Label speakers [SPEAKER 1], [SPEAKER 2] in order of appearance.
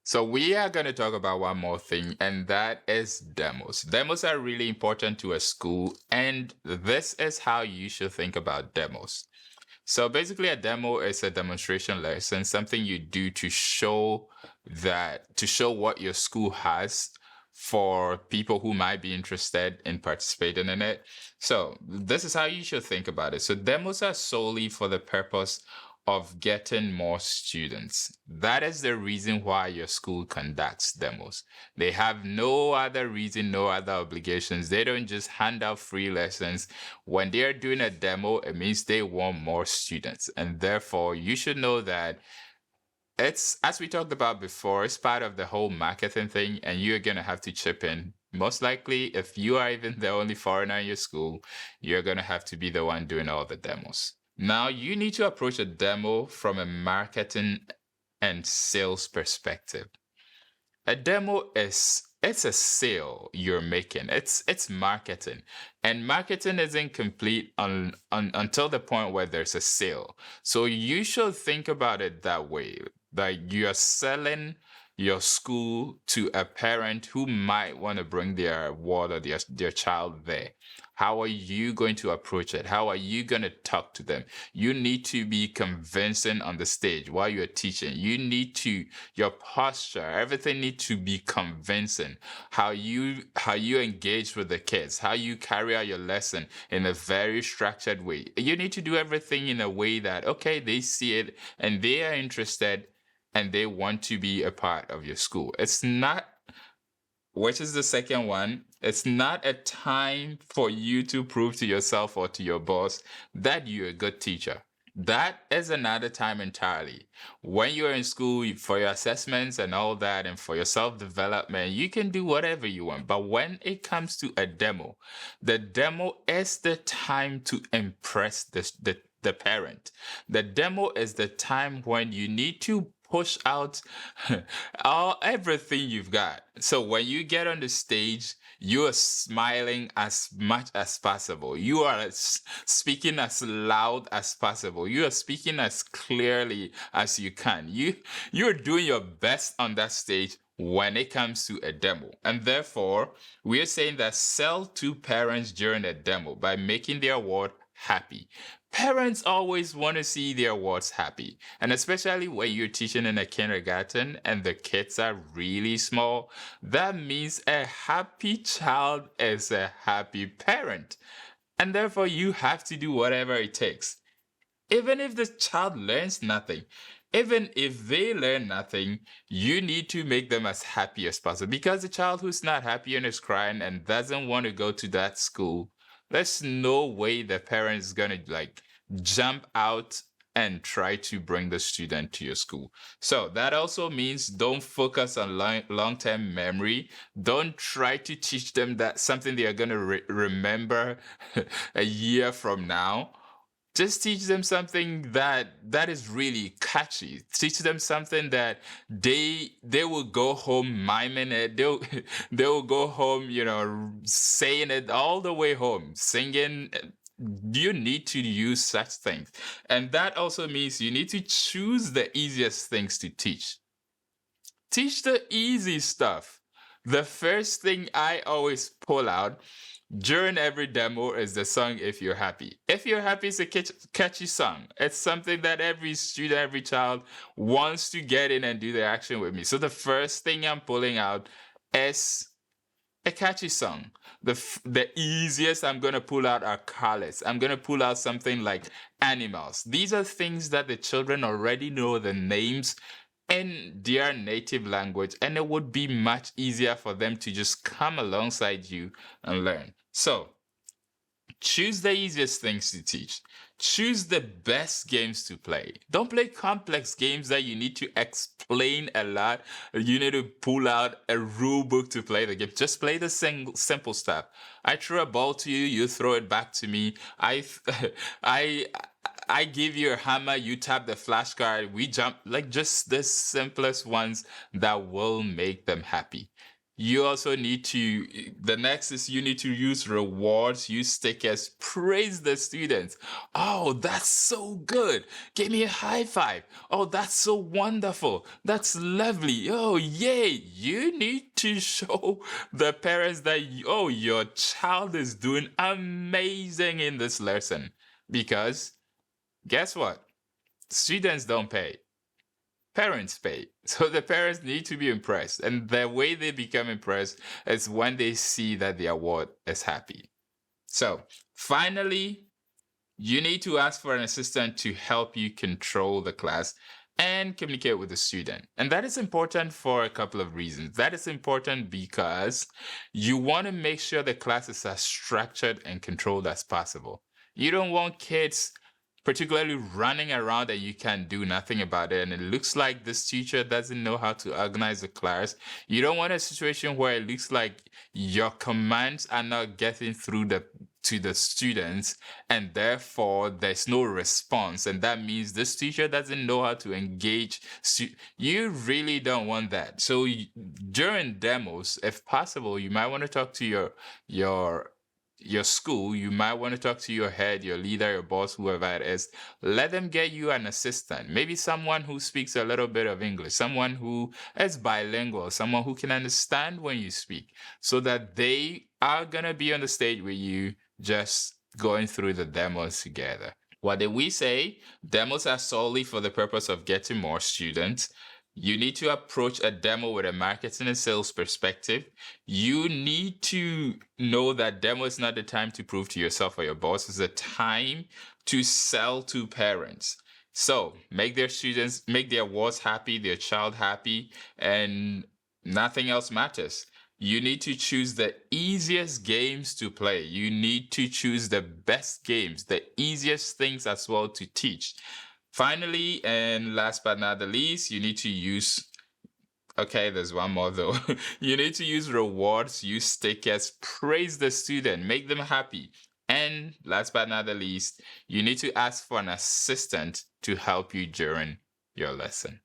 [SPEAKER 1] So we are going to talk about one more thing, and that is demos. Demos are really important to a school, and this is how you should think about demos. So basically, a demo is a demonstration lesson, something you do to show what your school has for people who might be interested in participating in it. So this is how you should think about it. So demos are solely for the purpose of getting more students. That is the reason why your school conducts demos. They have no other reason, no other obligations. They don't just hand out free lessons. When they're doing a demo, it means they want more students. And therefore, you should know that it's, as we talked about before, it's part of the whole marketing thing, and you're going to have to chip in. Most likely, if you are even the only foreigner in your school, you're going to have to be the one doing all the demos. Now, you need to approach a demo from a marketing and sales perspective. A demo is it's a sale you're making. It's marketing. And marketing isn't complete until the point where there's a sale. So you should think about it that way. Like you're selling your school to a parent who might want to bring their ward or their child there. How are you going to approach it? How are you going to talk to them? You need to be convincing on the stage while you're teaching. You need to, your posture, everything needs to be convincing. How you engage with the kids, how you carry out your lesson in a very structured way. You need to do everything in a way that, okay, they see it and they are interested and they want to be a part of your school. It's not, which is the second one, it's not a time for you to prove to yourself or to your boss that you're a good teacher. That is another time entirely. When you're in school for your assessments and all that, and for your self development, you can do whatever you want. But when it comes to a demo, the demo is the time to impress the parent. The demo is the time when you need to push out everything you've got. So when you get on the stage, you are smiling as much as possible. You are speaking as loud as possible. You are speaking as clearly as you can. You're doing your best on that stage when it comes to a demo. And therefore, we're saying that sell to parents during a demo by making their ward happy. Parents always want to see their wards happy. And especially when you're teaching in a kindergarten and the kids are really small, that means a happy child is a happy parent. And therefore, you have to do whatever it takes. Even if the child learns nothing, even if they learn nothing, you need to make them as happy as possible. Because the child who's not happy and is crying and doesn't want to go to that school, there's no way the parent is gonna like jump out and try to bring the student to your school. So that also means don't focus on long-term memory. Don't try to teach them that something they are going to remember a year from now. Just teach them something that is really catchy. Teach them something that they will go home miming it. They will go home, saying it all the way home, singing. You need to use such things, and that also means you need to choose the easiest things to teach. Teach the easy stuff. The first thing I always pull out during every demo is the song If You're Happy. If You're Happy is a catchy song. It's something that every student, every child wants to get in and do the action with me. So the first thing I'm pulling out is a catchy song. The easiest I'm going to pull out are colors. I'm going to pull out something like animals. These are things that the children already know the names in their native language, and it would be much easier for them to just come alongside you and learn. So choose the easiest things to teach. Choose the best games to play. Don't play complex games that you need to explain a lot. You need to pull out a rule book to play the game. Just play the simple stuff. I throw a ball to you, you throw it back to me. I I give you a hammer, you tap the flashcard, we jump, like just the simplest ones that will make them happy. You also need to, the next is you need to use rewards, use stickers, praise the students. Oh, that's so good. Give me a high five. Oh, that's so wonderful. That's lovely. Oh, yay. You need to show the parents that, oh, your child is doing amazing in this lesson. Because guess what? Students don't pay, parents pay. So the parents need to be impressed. And the way they become impressed is when they see that the award is happy. So finally, you need to ask for an assistant to help you control the class and communicate with the student. And that is important for a couple of reasons. That is important because you want to make sure the class is as structured and controlled as possible. You don't want kids particularly running around and you can do nothing about it. And it looks like this teacher doesn't know how to organize the class. You don't want a situation where it looks like your commands are not getting through to the students, and therefore there's no response, and that means this teacher doesn't know how to engage. You really don't want that. So during demos, if possible, you might want to talk to your school. You might want to talk to your head, your leader, your boss, whoever it is. Let them get you an assistant, maybe someone who speaks a little bit of English, someone who is bilingual, someone who can understand when you speak, so that they are gonna be on the stage with you, just going through the demos together. What did we say? Demos are solely for the purpose of getting more students. You need to approach a demo with a marketing and sales perspective. You need to know that demo is not the time to prove to yourself or your boss. It's a time to sell to parents. So make their students, make their awards happy, their child happy, and nothing else matters. You need to choose the easiest games to play. You need to choose the best games, the easiest things as well to teach. Finally, and last but not the least, you need to use, okay, there's one more though. You need to use rewards, use stickers, praise the student, make them happy. And last but not the least, you need to ask for an assistant to help you during your lesson.